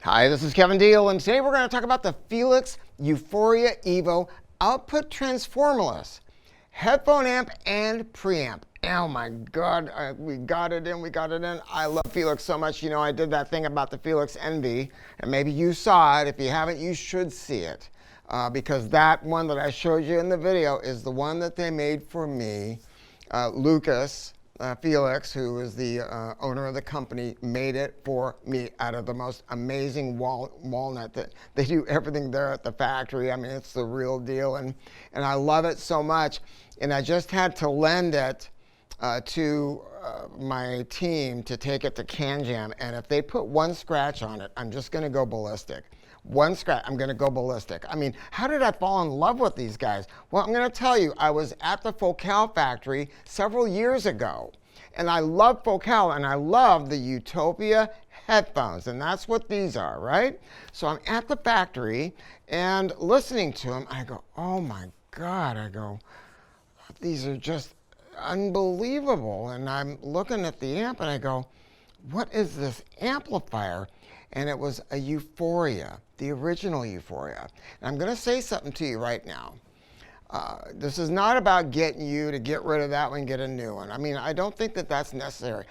Hi, this is Kevin Deal, and today we're going to talk about the Feliks Euforia EVO output transformerless headphone amp and preamp. Oh my God, we got it in. I love Feliks so much. You know, I did that thing about the Feliks Envy, and maybe you saw it. If you haven't, you should see it, because that one that I showed you in the video is the one that they made for me. Lucas Feliks, who is the owner of the company, made it for me out of the most amazing walnut. That they do everything there at the factory. I mean, it's the real deal, and I love it so much. And I just had to lend it to my team to take it to CanJam, and if they put one scratch on it, I'm just going to go ballistic. One scratch, I'm going to go ballistic. I mean, how did I fall in love with these guys? Well, I'm going to tell you, I was at the Feliks factory several years ago, and I love Feliks, and I love the Utopia headphones, and that's what these are, right? So I'm at the factory and listening to them. I go, oh my God, I go, these are just unbelievable. And I'm looking at the amp and I go, what is this amplifier? And it was a Euforia, the original Euforia. And I'm going to say something to you right now. This is not about getting you to get rid of that one and get a new one. I mean, I don't think that that's necessary.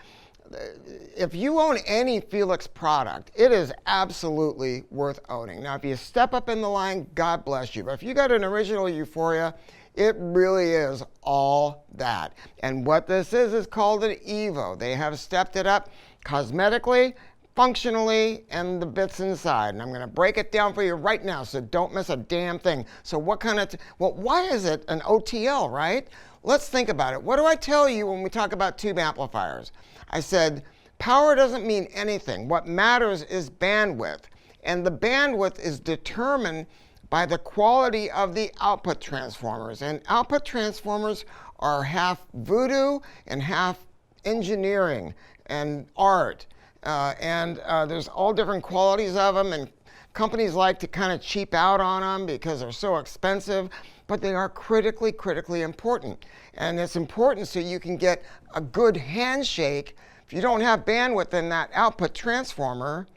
If you own any Feliks product, it is absolutely worth owning. Now, if you step up in the line, God bless you. But if you got an original Euforia, it really is all that. And what this is called an EVO. They have stepped it up cosmetically, functionally, and the bits inside. And I'm going to break it down for you right now, so don't miss a damn thing. So what kind of, well, why is it an OTL, right? Let's think about it. What do I tell you when we talk about tube amplifiers? I said, power doesn't mean anything. What matters is bandwidth. And the bandwidth is determined by the quality of the output transformers. And output transformers are half voodoo and half engineering and art. There's all different qualities of them, and companies like to kind of cheap out on them because they're so expensive, but they are critically important. And it's important so you can get a good handshake. If you don't have bandwidth in that output transformer,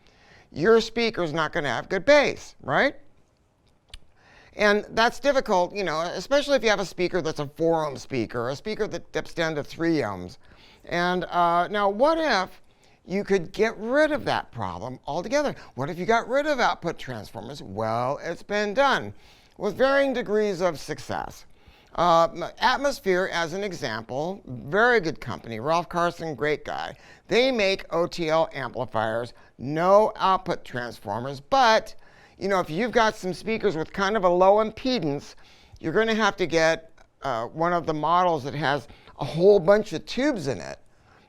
your speaker's not going to have good bass, right? And that's difficult, you know, especially if you have a speaker that's a 4-ohm speaker, a speaker that dips down to 3 ohms. And now what if you could get rid of that problem altogether? What if you got rid of output transformers? Well, it's been done with varying degrees of success. Atmosphere, as an example, very good company. Ralph Carson, great guy. They make OTL amplifiers, no output transformers, but you know, if you've got some speakers with kind of a low impedance, you're going to have to get one of the models that has a whole bunch of tubes in it,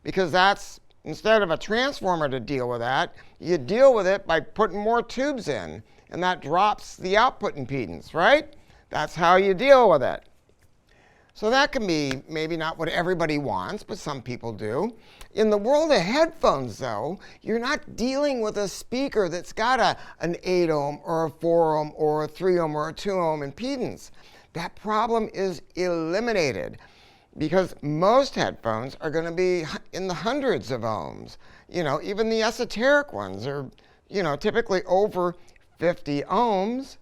because that's, instead of a transformer to deal with that, you deal with it by putting more tubes in, and that drops the output impedance, right? That's how you deal with it. So that can be maybe not what everybody wants, but some people do. In the world of headphones, though, you're not dealing with a speaker that's got an 8 ohm or a 4 ohm or a 3 ohm or a 2 ohm impedance. That problem is eliminated, because most headphones are going to be in the hundreds of ohms. You know, even the esoteric ones are, you know, typically over 50 ohms.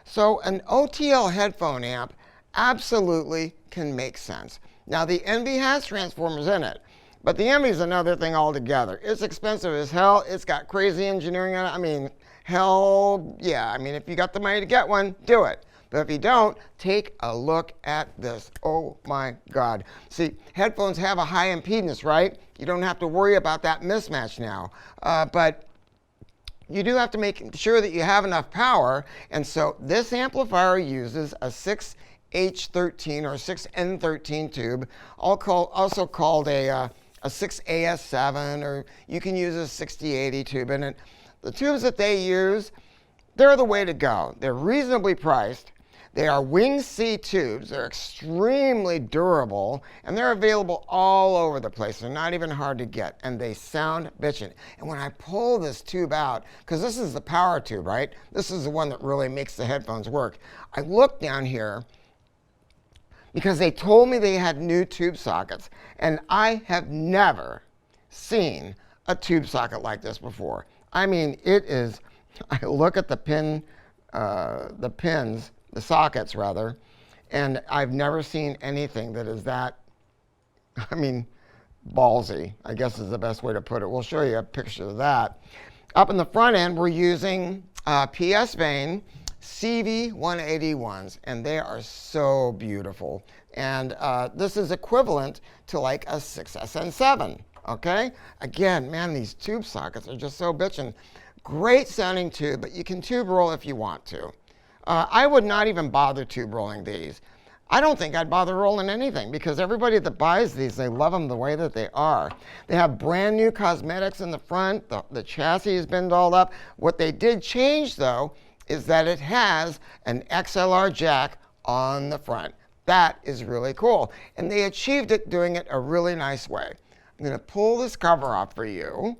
So an OTL headphone amp absolutely can make sense. Now, the Envy has transformers in it, but the Envy is another thing altogether. It's expensive as hell. It's got crazy engineering on it. I mean, hell yeah. I mean, if you got the money to get one, do it. But if you don't, take a look at this. Oh my God. See, headphones have a high impedance, right? You don't have to worry about that mismatch now. But you do have to make sure that you have enough power. And so this amplifier uses a 6H13 or 6N13 tube, also called a 6AS7, or you can use a 6080 tube in it. The tubes that they use, they're the way to go. They're reasonably priced. They are Wing C tubes. They're extremely durable, and they're available all over the place. They're not even hard to get, and they sound bitchin'. And when I pull this tube out, because this is the power tube, right? This is the one that really makes the headphones work. I look down here because they told me they had new tube sockets, and I have never seen a tube socket like this before. I mean, it is I look at the pins, the sockets rather, and I've never seen anything that is that, I mean, ballsy, I guess is the best way to put it. We'll show you a picture of that. Up in the front end, we're using PS Vane CV181s, and they are so beautiful. And this is equivalent to like a 6SN7, okay? Again, man, these tube sockets are just so bitchin'. Great sounding tube, but you can tube roll if you want to. I would not even bother tube rolling these. I don't think I'd bother rolling anything because everybody that buys these, they love them the way that they are. They have brand new cosmetics in the front. The chassis has been dolled up. What they did change, though, is that it has an XLR jack on the front. That is really cool. And they achieved it doing it a really nice way. I'm going to pull this cover off for you,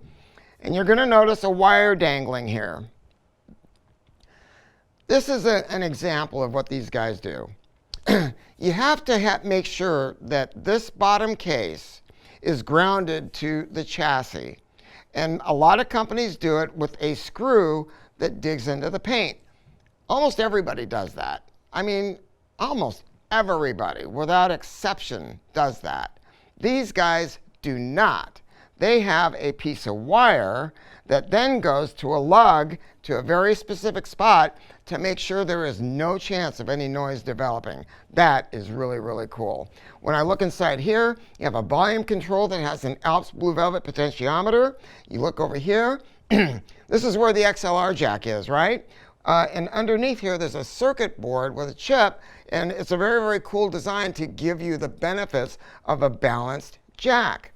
and you're going to notice a wire dangling here. This is an example of what these guys do. You have to make sure that this bottom case is grounded to the chassis. And a lot of companies do it with a screw that digs into the paint. Almost everybody does that. I mean, almost everybody, without exception, does that. These guys do not. They have a piece of wire that then goes to a lug to a very specific spot to make sure there is no chance of any noise developing. That is really, really cool. When I look inside here, you have a volume control that has an Alps Blue Velvet potentiometer. You look over here, this is where the XLR jack is, right? And underneath here, there's a circuit board with a chip, and it's a very, very cool design to give you the benefits of a balanced jack.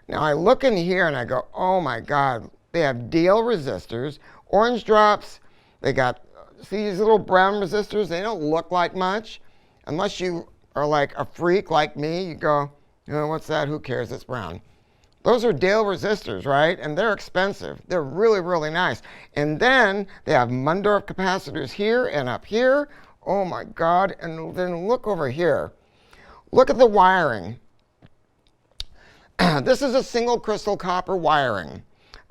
Now I look in here and I go, oh my God, they have DL resistors, orange drops, they got, see these little brown resistors? They don't look like much. Unless you are like a freak like me, you go, oh, what's that? Who cares? It's brown. Those are DL resistors, right? And they're expensive. They're really, really nice. And then they have Mundorf capacitors here and up here. Oh my God. And then look over here. Look at the wiring. This is a single crystal copper wiring.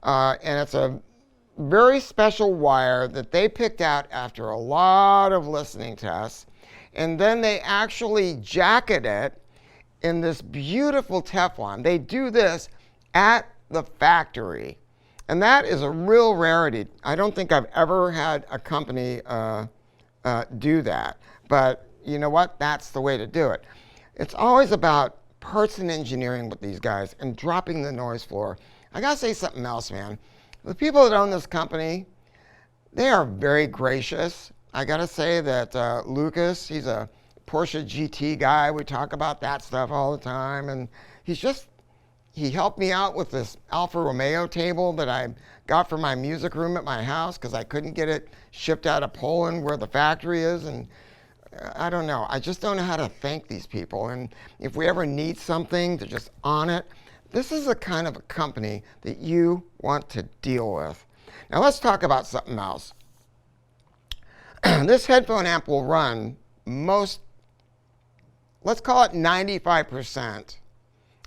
And it's a very special wire that they picked out after a lot of listening tests. And then they actually jacket it in this beautiful Teflon. They do this at the factory. And that is a real rarity. I don't think I've ever had a company do that. But you know what? That's the way to do it. It's always about parts and engineering with these guys and dropping the noise floor. I gotta say something else, man. The people that own this company, they are very gracious. I gotta say that Lucas, he's a Porsche GT guy. We talk about that stuff all the time. And he helped me out with this Alfa Romeo table that I got for my music room at my house because I couldn't get it shipped out of Poland where the factory is. And I don't know. I just don't know how to thank these people. And if we ever need something, they're just on it. This is the kind of a company that you want to deal with. Now let's talk about something else. This headphone amp will run let's call it 95%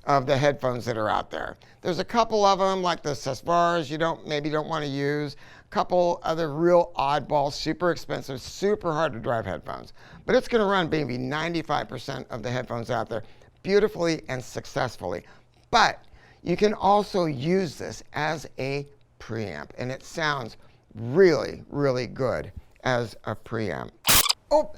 of the headphones that are out there. There's a couple of them like the Sesvars you maybe don't want to use. A couple other real oddball, super expensive, super hard to drive headphones. But it's going to run maybe 95% of the headphones out there beautifully and successfully. But you can also use this as a preamp, and it sounds really, really good as a preamp. Oh,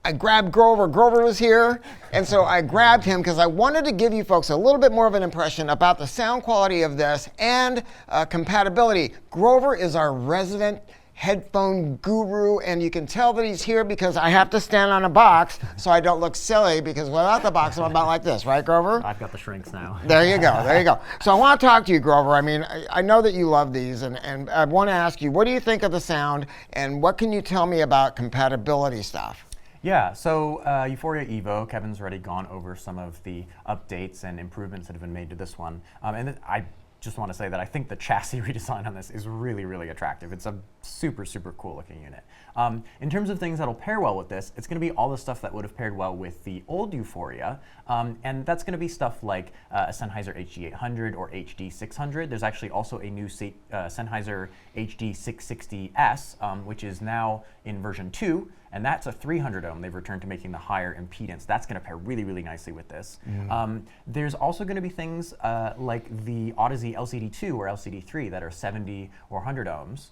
I grabbed Grover. Grover was here, and so I grabbed him because I wanted to give you folks a little bit more of an impression about the sound quality of this and compatibility. Grover is our resident headphone guru, and you can tell that he's here because I have to stand on a box so I don't look silly, because without the box I'm about like this, right, Grover? I've got the shrinks now. There you go, there you go. So I want to talk to you, Grover. I mean, I know that you love these, and I want to ask you, what do you think of the sound, and what can you tell me about compatibility stuff? Yeah, so Euforia EVO, Kevin's already gone over some of the updates and improvements that have been made to this one. And just want to say that I think the chassis redesign on this is really, really attractive. It's a super, super cool looking unit. In terms of things that'll pair well with this, it's going to be all the stuff that would have paired well with the old Euphoria, and that's going to be stuff like a Sennheiser HD800 or HD600. There's actually also a new Sennheiser HD660S, which is now in version 2, and that's a 300 ohm. They've returned to making the higher impedance. That's going to pair really, really nicely with this. There's also going to be things like the Odyssey LCD2 or LCD3 that are 70 or 100 ohms.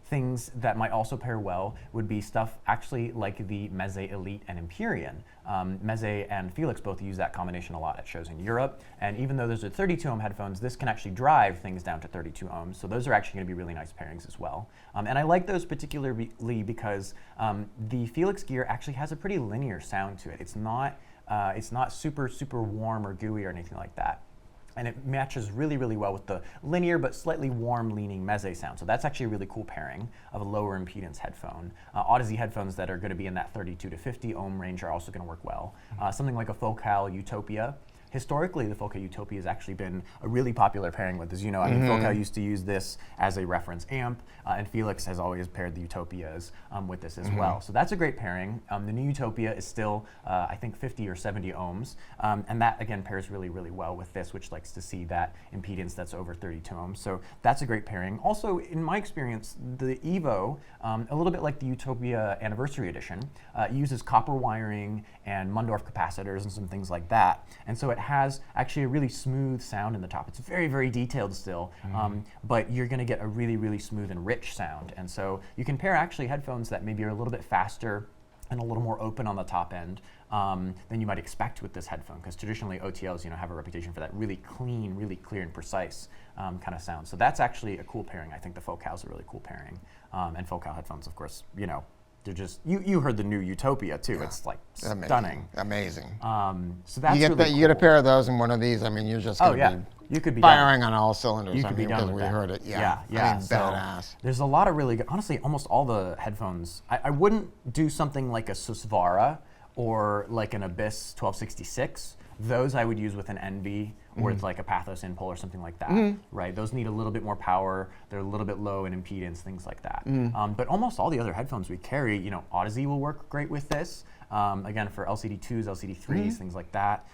Things that might also pair well would be stuff actually like the Meze Elite and Empyrean. Meze and Feliks both use that combination a lot at shows in Europe, and even though those are 32 ohm headphones, this can actually drive things down to 32 ohms, so those are actually going to be really nice pairings as well. And I like those particularly because the Feliks gear actually has a pretty linear sound to it. It's not super, super warm or gooey or anything like that. And it matches really, really well with the linear but slightly warm-leaning Meze sound. So that's actually a really cool pairing of a lower impedance headphone. Odyssey headphones that are going to be in that 32 to 50 ohm range are also going to work well. Something like a Feliks Utopia. Historically, the Feliks Utopia has actually been a really popular pairing with, as you know. I mean, Feliks used to use this as a reference amp, and Feliks has always paired the Utopias with this as well. So that's a great pairing. The new Utopia is still, I think, 50 or 70 ohms, and that, again, pairs really, really well with this, which likes to see that impedance that's over 32 ohms. So that's a great pairing. Also, in my experience, the EVO, a little bit like the Utopia Anniversary Edition, uses copper wiring and Mundorf capacitors and some things like that. And so it has actually a really smooth sound in the top. It's very, very detailed still, but you're going to get a really, really smooth and rich sound. And so you can pair actually headphones that maybe are a little bit faster and a little more open on the top end than you might expect with this headphone, because traditionally OTLs, have a reputation for that really clean, really clear and precise kind of sound. So that's actually a cool pairing. I think the Feliks is a really cool pairing. And Feliks headphones, of course, they're just, you heard the new Utopia too. Yeah. It's like stunning. Amazing. So that's you get really you get a pair of those and one of these. I mean, you're just going to be you could be firing on all cylinders. You could be done because with we that. heard it. Yeah. I mean, So badass. there's a lot of really good, honestly, almost all the headphones. I wouldn't do something like a Susvara or like an Abyss 1266. Those I would use with an Envy or it's like a Pathos Impul or something like that, right? Those need a little bit more power. They're a little bit low in impedance, things like that. But almost all the other headphones we carry, Odyssey will work great with this. Again, for LCD2s, LCD3s, things like that.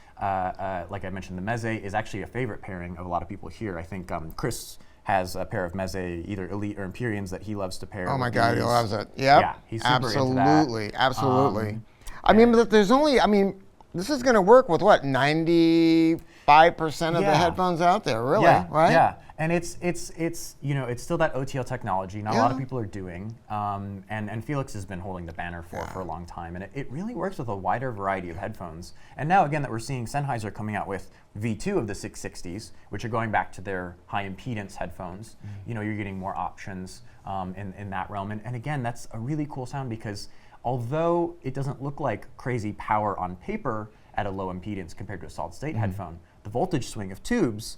Like I mentioned, the Meze is actually a favorite pairing of a lot of people here. I think Chris has a pair of Meze, either Elite or Empyreans, that he loves to pair. Oh my with God, these. he loves it. Yep. Yeah, he's super into that. Absolutely. I mean, but there's only, this is going to work with what, 95% of the headphones out there, really, right? Yeah, and it's still that OTL technology. Not a lot of people are doing, and Feliks has been holding the banner for a long time, and it really works with a wider variety of headphones. And now again that we're seeing Sennheiser coming out with V2 of the 660s, which are going back to their high impedance headphones. You're getting more options in that realm, and again that's a really cool sound because although it doesn't look like crazy power on paper at a low impedance compared to a solid state headphone, the voltage swing of tubes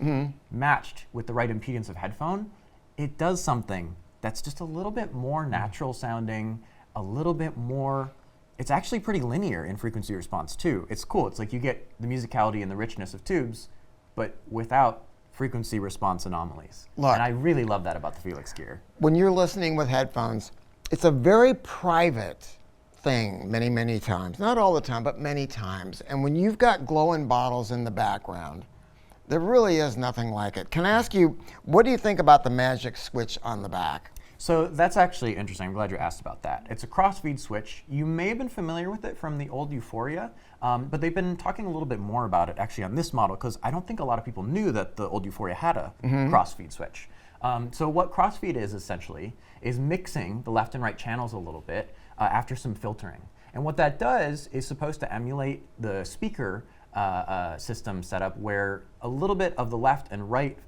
matched with the right impedance of headphone, it does something that's just a little bit more natural sounding, a little bit more, it's actually pretty linear in frequency response too. It's cool, it's like you get the musicality and the richness of tubes, but without frequency response anomalies. Look, and I really love that about the Feliks gear. When you're listening with headphones, it's a very private thing many times. Not all the time, but many times. And when you've got glowing bottles in the background, there really is nothing like it. Can I ask you, what do you think about the magic switch on the back? So that's actually interesting. I'm glad you asked about that. It's a crossfeed switch. You may have been familiar with it from the old Euphoria, but they've been talking a little bit more about it actually on this model because I don't think a lot of people knew that the old Euphoria had a crossfeed switch. So what crossfeed is essentially is mixing the left and right channels a little bit after some filtering. And what that does is supposed to emulate the speaker system setup where a little bit of the left and right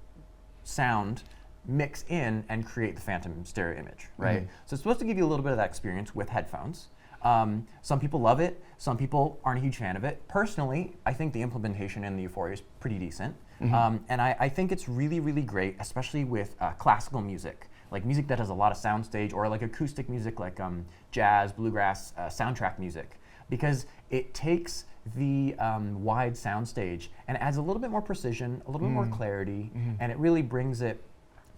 sound mix in and create the phantom stereo image, right? So it's supposed to give you a little bit of that experience with headphones. Some people love it, some people aren't a huge fan of it. Personally, I think the implementation in the Euphoria is pretty decent. And I think it's really, really great, especially with classical music, like music that has a lot of soundstage or like acoustic music like jazz, bluegrass, soundtrack music, because it takes the wide soundstage, and it adds a little bit more precision, a little bit more clarity, and it really brings it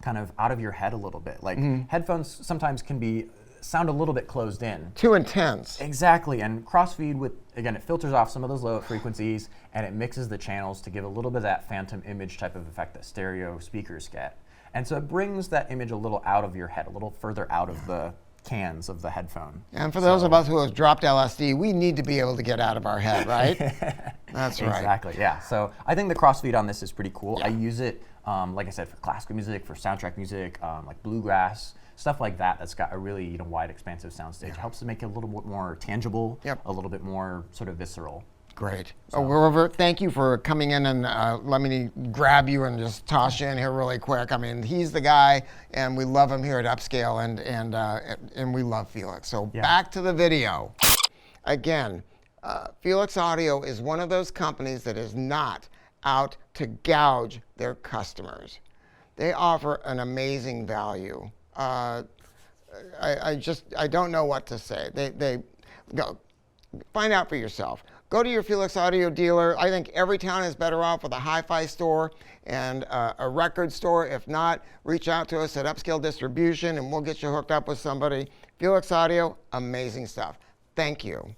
kind of out of your head a little bit. Like headphones sometimes can sound a little bit closed in. Too intense. Exactly, and crossfeed again, it filters off some of those low frequencies and it mixes the channels to give a little bit of that phantom image type of effect that stereo speakers get. And so it brings that image a little out of your head, a little further out of the cans of the headphone. And for those of us who have dropped LSD, we need to be able to get out of our head, right? That's right. Exactly, yeah. So I think the crossfeed on this is pretty cool. I use it, like I said, for classical music, for soundtrack music, like bluegrass, stuff like that. That's got a really wide, expansive soundstage. It helps to make it a little bit more tangible, a little bit more sort of visceral. Great. So. Robert, thank you for coming in and let me grab you and just toss you in here really quick. I mean, he's the guy, and we love him here at Upscale, and we love Feliks. So back to the video. Again, Feliks Audio is one of those companies that is not out to gouge their customers. They offer an amazing value. I don't know what to say. They go find out for yourself. Go to your Feliks Audio dealer. I think every town is better off with a hi-fi store and a record store. If not, reach out to us at Upscale Distribution and we'll get you hooked up with somebody. Feliks Audio, amazing stuff. Thank you.